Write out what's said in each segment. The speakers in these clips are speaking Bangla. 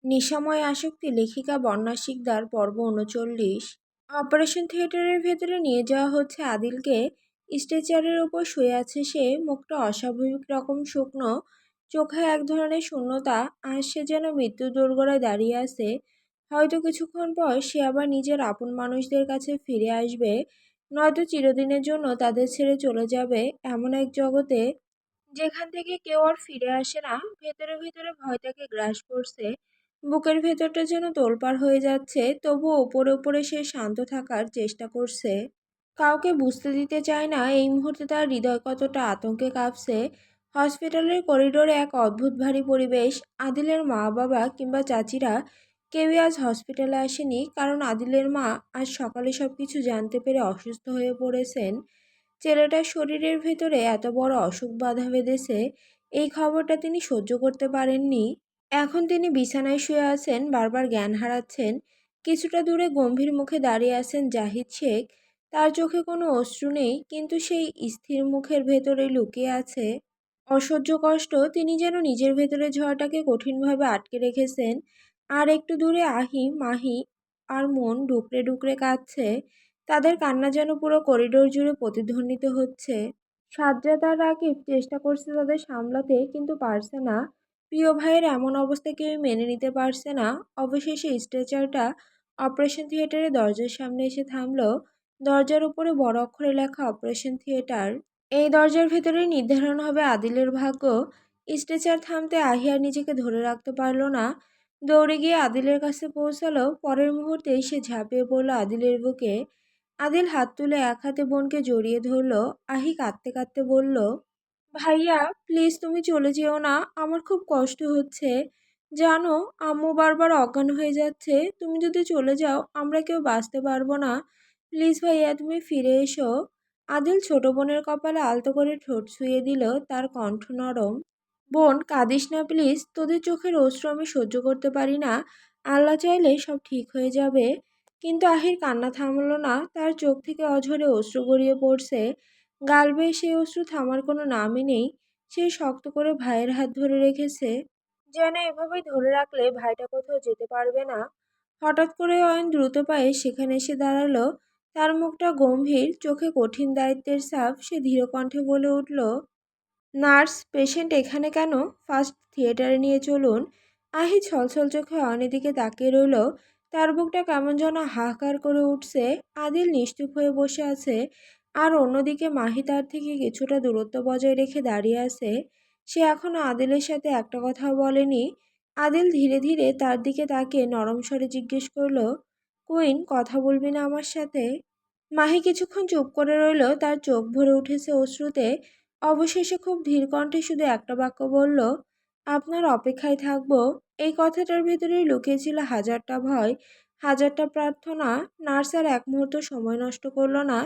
নেশাময় আসক্তি লেখিকা বন্যা শিকদার পর্ব ৩৯। অপারেশন থিয়েটারের ভেতরে নিয়ে যাওয়া হচ্ছে আদিলকে। স্ট্রেচারের ওপর শুয়ে আছে সে, মুখটা অস্বাভাবিক রকম শুকনো, চোখে এক ধরনের শূন্যতা, আর সে যেন মৃত্যুর দোরগোড়ায় দাঁড়িয়ে আছে। হয়তো কিছুক্ষণ পর সে আবার নিজের আপন মানুষদের কাছে ফিরে আসবে, নয়তো চিরদিনের জন্য তাদের ছেড়ে চলে যাবে এমন এক জগতে যেখান থেকে কেউ আর ফিরে আসে না। ভেতরে ভেতরে ভয় তাকে গ্রাস করছে, বুকের ভেতরটা যেন তোলপাড় হয়ে যাচ্ছে, তবুও ওপরে ওপরে সে শান্ত থাকার চেষ্টা করছে। কাউকে বুঝতে দিতে চায় না এই মুহূর্তে তার হৃদয় কতটা আতঙ্কে কাঁপছে। হসপিটালের করিডোরে এক অদ্ভুত ভারী পরিবেশ। আদিলের মা বাবা কিংবা চাচিরা কেউই আজ হসপিটালে আসেনি, কারণ আদিলের মা আজ সকালে সবকিছু জানতে পেরে অসুস্থ হয়ে পড়েছেন। ছেলেটার শরীরের ভেতরে এত বড় অসুখ বাধা বেঁধেছে, এই খবরটা তিনি সহ্য করতে পারেননি। এখন তিনি বিছানায় শুয়ে আছেন, বারবার জ্ঞান হারাচ্ছেন। কিছুটা দূরে গম্ভীর মুখে দাঁড়িয়ে আছেন জাহিদ শেখ। তার চোখে কোনো অশ্রু নেই, কিন্তু সেই স্থির মুখের ভেতরে লুকিয়ে আছে অসহ্য কষ্ট। তিনি যেন নিজের ভেতরে ঝড়টাকে কঠিনভাবে আটকে রেখেছেন। আর একটু দূরে আহি, মাহি আর মন ডুকরে ডুকরে কাঁদছে। তাদের কান্না যেন পুরো করিডোর জুড়ে প্রতিধ্বনিত হচ্ছে। সাজ্জাদ আর রাকিব চেষ্টা করছে তাদের সামলাতে, কিন্তু পারছে না। প্রিয় ভাইয়ের এমন অবস্থা কেউ মেনে নিতে পারছে না। অবশেষে স্ট্রেচারটা অপারেশন থিয়েটারের দরজার সামনে এসে থামলো। দরজার উপরে বড় অক্ষরে লেখা অপারেশন থিয়েটার। এই দরজার ভেতরেই নির্ধারণ হবে আদিলের ভাগ্য। স্ট্রেচার থামতে আহিয়া নিজেকে ধরে রাখতে পারল না, দৌড়ে গিয়ে আদিলের কাছে পৌঁছালো। পরের মুহূর্তেই সে ঝাঁপিয়ে পড়ল আদিলের বুকে। আদিল হাত তুলে এক হাতে বোনকে জড়িয়ে ধরল। আহি কাঁদতে কাঁদতে বলল, ভাইয়া প্লিজ তুমি চলে যেও না, আমার খুব কষ্ট হচ্ছে। জানো আম্মু বারবার অজ্ঞান হয়ে যাচ্ছে, তুমি যদি চলে যাও আমরা কেউ বাঁচতে পারবো না। প্লিজ ভাইয়া তুমি ফিরে এসো। আদিল ছোট বোনের কপালে আলতো করে ঠোঁট ছুঁয়ে দিল, তার কণ্ঠ নরম। বোন কাঁদিস না প্লিজ, তোদের চোখের অশ্রু আমি সহ্য করতে পারি না। আল্লাহ চাইলে সব ঠিক হয়ে যাবে। কিন্তু আহির কান্না থামল না, তার চোখ থেকে অঝরে অশ্রু গড়িয়ে পড়ছে। গাল বেয়ে সেই অশ্রু থামার কোনো নামই নেই। সে শক্ত করে ভাইয়ের হাত ধরে রেখেছে, যেন এভাবেই ধরে রাখলে ভাইটা কোথাও যেতে পারবে না। হঠাৎ করে অয়ন দ্রুত পায়ে সেখানে এসে দাঁড়ালো। তার মুখটা গম্ভীর, চোখে কঠিন দায়িত্বের ছাপ। সে ধীর কণ্ঠে বলে উঠল, নার্স পেশেন্ট এখানে কেন? ফার্স্ট থিয়েটারে নিয়ে চলুন। আহি ছলছল চোখে অয়নের দিকে তাকিয়ে রইল। তার বুকটা কেমন যেন হাহাকার করে উঠছে। আদিল নিশ্চুপ হয়ে বসে আছে, আর অন্যদিকে মাহি তার থেকে কিছুটা দূরত্ব বজায় রেখে দাঁড়িয়ে আছে। সে এখনো আদিলের সাথে একটা কথাও বলেনি। আদিল ধীরে ধীরে তার দিকে তাকিয়ে নরম স্বরে জিজ্ঞেস করলো, কুইন কথা বলবি না আমার সাথে? মাহি কিছুক্ষণ চুপ করে রইল, তার চোখ ভরে উঠেছে অশ্রুতে। অবশেষে খুব ধীর কণ্ঠে শুধু একটা বাক্য বলল, আপনার অপেক্ষায় থাকবো। এই কথাটার ভেতরেই লুকিয়েছিল হাজারটা ভয়, হাজারটা প্রার্থনা। নার্স আর এক মুহূর্ত সময় নষ্ট করলো না।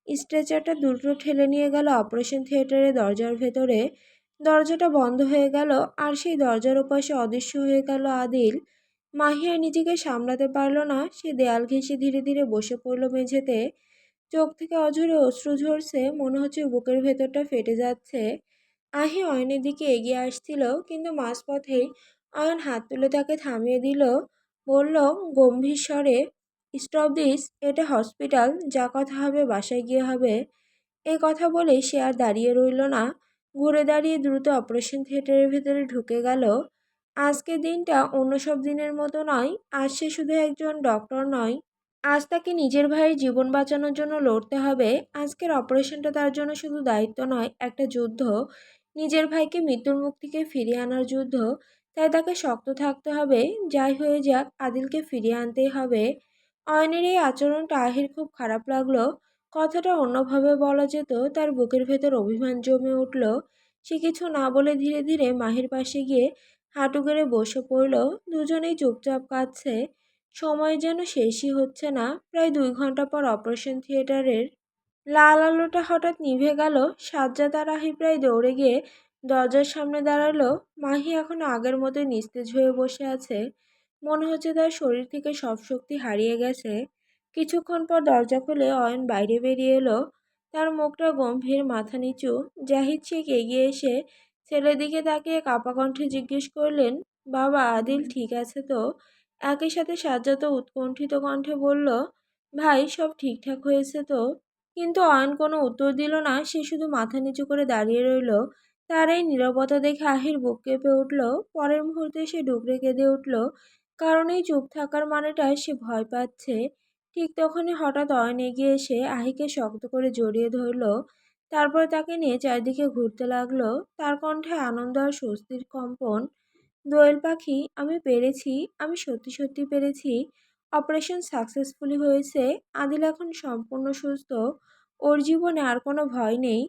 স্ট্রেচারটা দ্রুত ঠেলে নিয়ে গেল অপারেশন থিয়েটারের দরজার ভেতরে। দরজাটা বন্ধ হয়ে গেল, আর সেই দরজার ওপাশে অদৃশ্য হয়ে গেল আদিল। মাহিয়া নিজেকে সামলাতে পারল না, সে দেয়াল ঘেঁষে ধীরে ধীরে বসে পড়ল মেঝেতে। চোখ থেকে অঝরে অশ্রু ঝরছে, মনে হচ্ছে বুকের ভেতরটা ফেটে যাচ্ছে। আহি অয়নের দিকে এগিয়ে আসছিল, কিন্তু মাঝপথেই অয়ন হাত তুলে তাকে থামিয়ে দিল। বলল গম্ভীর স্বরে, স্টপ দিস, এটা হসপিটাল, যা কথা হবে বাসায় গিয়ে হবে। এই কথা বলে সে আর দাঁড়িয়ে রইল না, ঘুরে দাঁড়িয়ে দ্রুত অপারেশন থিয়েটারের ভেতরে ঢুকে গেল। আজকের দিনটা অন্য সব দিনের মতো নয়। আজ সে শুধু একজন ডক্টর নয়, আজ তাকে নিজের ভাইয়ের জীবন বাঁচানোর জন্য লড়তে হবে। আজকের অপারেশনটা তার জন্য শুধু দায়িত্ব নয়, একটা যুদ্ধ। নিজের ভাইকে মৃত্যুর মুখ থেকে ফিরিয়ে আনার যুদ্ধ। তাই তাকে শক্ত থাকতে হবে, যাই হয়ে যাক আদিলকে ফিরিয়ে আনতেই হবে। অয়নের এই আচরণটা আহির খুব খারাপ লাগলো। কথাটা অন্যভাবে বলা যেত। তার বুকের ভেতর অভিমান জমে উঠল। সে কিছু না বলে ধীরে ধীরে মাহির পাশে গিয়ে হাঁটু গেড়ে বসে পড়ল। দুজনেই চুপচাপ কাঁদছে। সময় যেন শেষই হচ্ছে না। প্রায় 2 ঘন্টা পর অপারেশন থিয়েটারের লাল আলোটা হঠাৎ নিভে গেল। সাজ্জাদ আর আহি প্রায় দৌড়ে গিয়ে দরজার সামনে দাঁড়ালো। মাহি এখনো আগের মতোই নিস্তেজ হয়ে বসে আছে, মনে হচ্ছে তার শরীর থেকে সব শক্তি হারিয়ে গেছে। কিছুক্ষণ পর দরজা খুলে অয়ন বাইরে বেরিয়ে এলো। তার মুখটা গম্ভীর, মাথা নিচু। জাহিদ শেখ এগিয়ে এসে ছেলের দিকে তাকিয়ে কাঁপা কণ্ঠে জিজ্ঞেস করলেন, বাবা আদিল ঠিক আছে তো? একই সাথে সাজ্জাদও উৎকণ্ঠিত কণ্ঠে বলল, ভাই সব ঠিকঠাক হয়েছে তো? কিন্তু অয়ন কোনো উত্তর দিল না, সে শুধু মাথা নিচু করে দাঁড়িয়ে রইল। তার এই নীরবতা দেখে আহির বুক কেঁপে উঠল। পরের মুহূর্তে সে ডুকরে কেঁদে উঠল, কারণ এই চুপ থাকার মানেটা সে ভয় পাচ্ছে। ঠিক তখনই হঠাৎ অয়ন এগিয়ে এসে আহিকে শক্ত করে জড়িয়ে ধরল। তারপর তাকে নিয়ে চারদিকে ঘুরতে লাগলো। তার কণ্ঠে আনন্দ আর স্বস্তির কম্পন। দোয়েল পাখি, আমি পেরেছি, আমি সত্যি সত্যি পেরেছি। অপারেশন সাকসেসফুলি হয়েছে। আদিল এখন সম্পূর্ণ সুস্থ। ওর জীবনে আর কোনো ভয় নেই।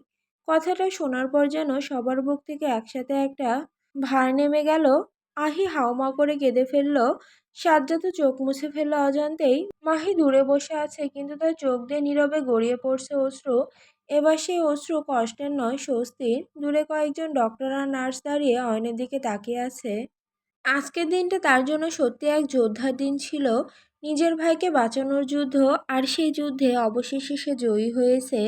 কথাটা শোনার পর যেন সবার বুক থেকে একসাথে একটা ভার নেমে গেল। আহি হাউমাউ করে কেঁদে ফেলল। সাজ্জাদও চোখ মুছে ফেলল অজান্তেই। মাহি দূরে বসে আছে, কিন্তু তার চোখ দিয়ে নীরবে গড়িয়ে পড়ছে অশ্রু। এবার সেই অশ্রু কষ্টের নয়, স্বস্তির। দূরে কয়েকজন ডক্টর আর নার্স দাঁড়িয়ে অয়নের দিকে তাকিয়ে আছে। আজকের দিনটা তার জন্য সত্যি এক যোদ্ধার দিন ছিল। নিজের ভাইকে বাঁচানোর যুদ্ধ, আর সেই যুদ্ধে অবশেষে সে জয়ী হয়েছে।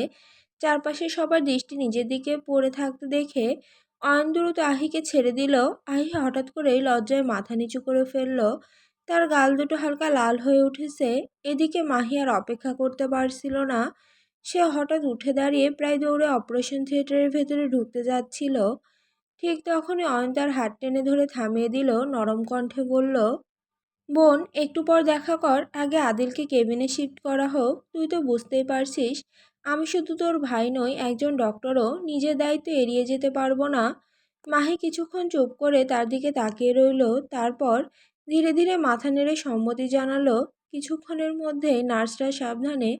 চারপাশে সবার দৃষ্টি নিজের দিকে পড়ে থাকতে দেখে অয়ন দ্রুত আহিকে ছেড়ে দিল। আহি হঠাৎ করেই লজ্জায় মাথা নিচু করে ফেলল। তার গাল দুটো হালকা লাল হয়ে উঠেছে। এদিকে মাহি আর অপেক্ষা করতে পারছিল না। সে হঠাৎ উঠে দাঁড়িয়ে প্রায় দৌড়ে অপারেশন থিয়েটারের ভেতরে ঢুকতে যাচ্ছিল। ঠিক তখনই অয়ন তার হাত টেনে ধরে থামিয়ে দিল, নরম কণ্ঠে বলল, বোন একটু পর দেখা কর, আগে আদিলকে কেবিনে শিফট করা হোক। তুই তো বুঝতেই পারছিস, আমি শুধু তোর ভাই নই, একজন ডক্টরও। নিজের দায়িত্ব এড়িয়ে যেতে পারবো না। মাহি কিছুক্ষণ চুপ করে তার দিকে তাকিয়ে রইল। তারপর ধীরে ধীরে মাথা নেড়ে সম্মতি জানালো। কিছুক্ষণের মধ্যেই নার্সরা সাবধানে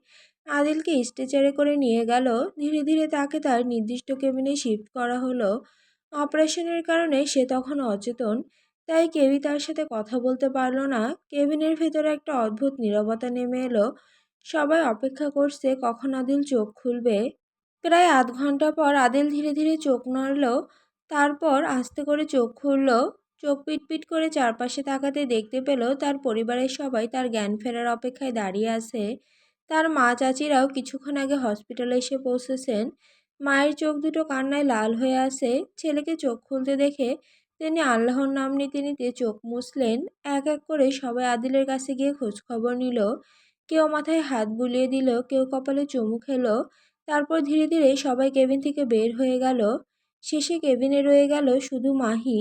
আদিলকে স্ট্রেচারে করে নিয়ে গেল। ধীরে ধীরে তাকে তার নির্দিষ্ট কেবিনে শিফট করা হলো। অপারেশনের কারণে সে তখন অচেতন, তাই কেউই তার সাথে কথা বলতে পারল না। কেবিনের ভেতরে একটা অদ্ভুত নীরবতা নেমে এলো। সবাই অপেক্ষা করছে কখন আদিল চোখ খুলবে। প্রায় আধ ঘন্টা পর আদিল ধীরে ধীরে চোখ নড়ল। তারপর আস্তে করে চোখ খুলল। চোখ পিটপিট করে চারপাশে তাকাতে দেখতে পেল তার পরিবারের সবাই তার জ্ঞান ফেরার অপেক্ষায় দাঁড়িয়ে আছে। তার মা চাচিরাও কিছুক্ষণ আগে হসপিটালে এসে পৌঁছেছেন। মায়ের চোখ দুটো কান্নায় লাল হয়ে আছে। ছেলেকে চোখ খুলতে দেখে তিনি আল্লাহর নাম নিতে নিতে চোখ মুছলেন। এক এক করে সবাই আদিলের কাছে গিয়ে খোঁজ খবর নিল। কেউ মাথায় হাত বুলিয়ে দিল, কেউ কপালে চুমু খেলো। তারপর ধীরে ধীরে সবাই কেবিন থেকে বের হয়ে গেল। শেষে কেবিনে রয়ে গেল শুধু মাহি।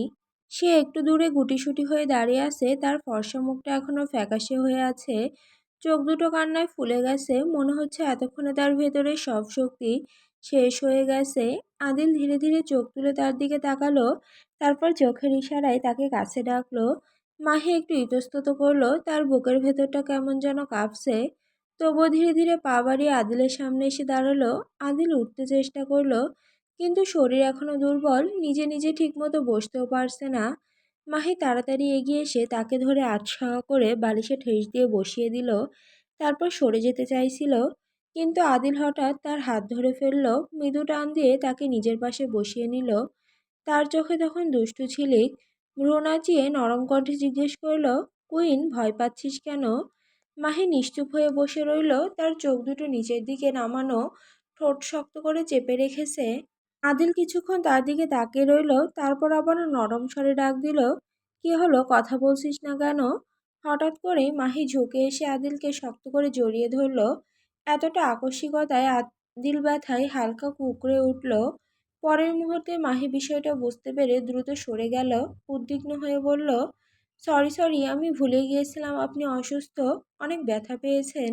সে একটু দূরে গুটিসুটি হয়ে দাঁড়িয়ে আছে, তার ফর্সা মুখটা এখনো ফ্যাকাশে হয়ে আছে। চোখ দুটো কান্নায় ফুলে গেছে, মনে হচ্ছে এতক্ষণে তার ভেতরে সব শক্তি শেষ হয়ে গেছে। আদিল ধীরে ধীরে চোখ তুলে তার দিকে তাকালো। তারপর চোখের ইশারায় তাকে কাছে ডাকলো। মাহি একটু ইতস্তত করলো, তার বুকের ভেতরটা কেমন যেন কাঁপছে। তবুও ধীরে ধীরে পা বাড়িয়ে আদিলের সামনে এসে দাঁড়ালো। আদিল উঠতে চেষ্টা করলো, কিন্তু শরীর এখনো দুর্বল, নিজে নিজে ঠিকমতো বসতেও পারছে না। মাহি তাড়াতাড়ি এগিয়ে এসে তাকে ধরে আটসাওয়া করে বালিশে ঠেস দিয়ে বসিয়ে দিল। তারপর সরে যেতে চাইছিল, কিন্তু আদিল হঠাৎ তার হাত ধরে ফেলল। মৃদু টান দিয়ে তাকে নিজের পাশে বসিয়ে নিল। তার চোখে তখন দুষ্টু ঝিলিক। ভ্রু নাচিয়ে নরম কণ্ঠে জিজ্ঞেস করল, কুইন, ভয় পাচ্ছিস কেন? মাহি নিশ্চুপ হয়ে বসে রইল, তার চোখ দুটো নিচের দিকে নামানো, ঠোঁট শক্ত করে চেপে রেখেছে। আদিল কিছুক্ষণ তার দিকে তাকিয়ে রইল, তারপর আবার নরম স্বরে ডাক দিল, কি হলো, কথা বলছিস না কেন? হঠাৎ করে মাহি ঝুঁকে এসে আদিলকে শক্ত করে জড়িয়ে ধরল। এতটা আকস্মিকতায় আদিল ব্যথায় হালকা কুঁকড়ে উঠল। পরের মুহূর্তে মাহি বিষয়টা বুঝতে পেরে দ্রুত সরে গেল। উদ্বিগ্ন হয়ে বলল, সরি সরি, আমি ভুলে গিয়েছিলাম আপনি অসুস্থ, অনেক ব্যথা পেয়েছেন।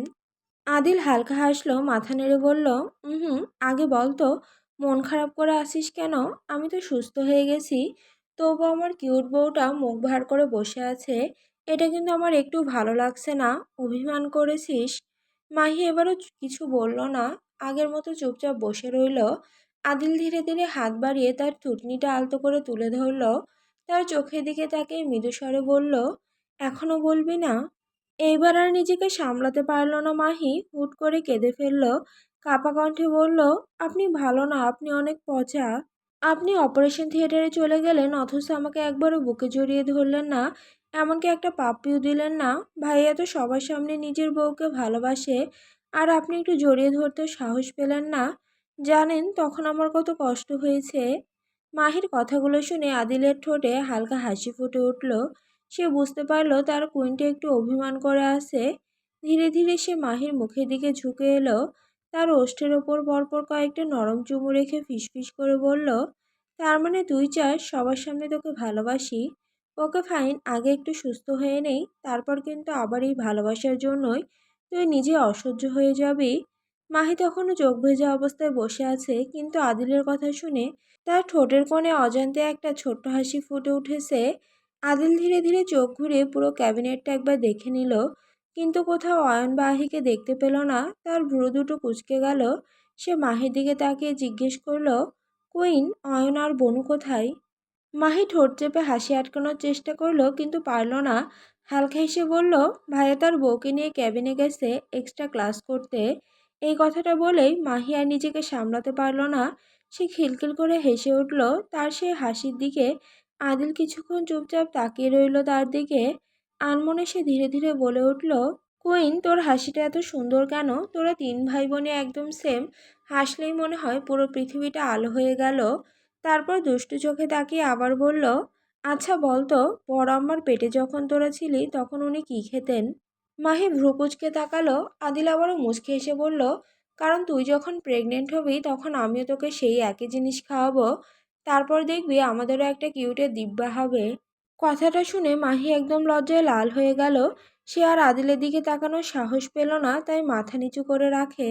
আদিল হালকা হাসলো, মাথা নেড়ে বলল, হুম, আগে বল তো, মন খারাপ করে আসিস কেন? আমি তো সুস্থ হয়ে গেছি। তবু আমার কিউট বউটা মুখ ভার করে বসে আছে। এটা কিন্তু আমার একটু ভালো লাগছে না। অভিমান করেছিস? মাহি এবারও কিছু বলল না, আগের মতো চুপচাপ বসে রইল। আদিল ধীরে ধীরে হাত বাড়িয়ে তার থুতনিটা আলতো করে তুলে ধরল। তার চোখের দিকে তাকে মৃদু স্বরে বলল, এখনো বলবি না? এইবার আর নিজেকে সামলাতে পারল না মাহি, হুট করে কেঁদে ফেলল। কাঁপা কণ্ঠে বলল, আপনি ভালো না, আপনি অনেক পচা। আপনি অপারেশন থিয়েটারে চলে গেলেন, অথচ আমাকে একবারও বুকে জড়িয়ে ধরলেন না, এমনকি একটা পাপ্পিও দিলেন না। ভাইয়া তো সবার সামনে নিজের বউকে ভালোবাসে, আর আপনি একটু জড়িয়ে ধরতে সাহস পেলেন না। জানেন তখন আমার কত কষ্ট হয়েছে। মাহির কথাগুলো শুনে আদিলের ঠোঁটে হালকা হাসি ফুটে উঠল। সে বুঝতে পারল তার কুইনটা একটু অভিমান করে আছে। ধীরে ধীরে সে মাহির মুখের দিকে ঝুঁকে এলো। তার ওষ্ঠের ওপর পরপর কয়েকটা নরম চুমু রেখে ফিসফিস করে বলল, তার মানে তুই চাস সবার সামনে তোকে ভালোবাসি? ওকে ফাইন, আগে একটু সুস্থ হয়ে নেই, তারপর কিন্তু আবার এই ভালোবাসার জন্যই তুই নিজে অসহ্য হয়ে যাবি। মাহি তখনও চোখ ভেজা অবস্থায় বসে আছে, কিন্তু আদিলের কথা শুনে তার ঠোঁটের কোণে অজান্তে একটা ছোট্ট হাসি ফুটে উঠেছে। আদিল ধীরে ধীরে চোখ ঘুরিয়ে পুরো ক্যাবিনেটটা একবার দেখে নিল, কিন্তু কোথাও অয়ন বা আহিকে দেখতে পেল না। তার ভ্রু দুটো কুঁচকে গেল। সে মাহির দিকে তাকিয়ে জিজ্ঞেস করল, কুইন, অয়ন আর বনু কোথায়? মাহি ঠোঁট চেপে হাসি আটকানোর চেষ্টা করলো, কিন্তু পারল না। হালকা হেসে বলল, ভাইয়া তার বউকে নিয়ে ক্যাবিনে গেছে এক্সট্রা ক্লাস করতে। এই কথাটা বলেই মাহি আর নিজেকে সামলাতে পারল না। সে খিলখিল করে হেসে উঠল। তার সেই হাসির দিকে আদিল কিছুক্ষণ চুপচাপ তাকিয়ে রইল তার দিকে। আনমনে সে ধীরে ধীরে বলে উঠল, কুইন, তোর হাসিটা এত সুন্দর কেন? তোরা তিন ভাই বোনে একদম সেম। হাসলেই মনে হয় পুরো পৃথিবীটা আলো হয়ে গেল। তারপর দুষ্টু চোখে তাকিয়ে আবার বলল, আচ্ছা বলতো, বড় আম্মার পেটে যখন তোরা ছিলি তখন উনি কি খেতেন? মাহি ভ্রু কুঁচকে তাকালো। আদিল আবারও মুচকি এসে বলল, কারণ তুই যখন প্রেগনেন্ট হবি তখন আমিও তোকে সেই একই জিনিস খাওয়াবো। তারপর দেখবি আমাদেরও একটা কিউটের দিব্যা হবে। কথাটা শুনে মাহি একদম লজ্জায় লাল হয়ে গেল। সে আর আদিলের দিকে তাকানোর সাহস পেল না, তাই মাথা নিচু করে রাখে।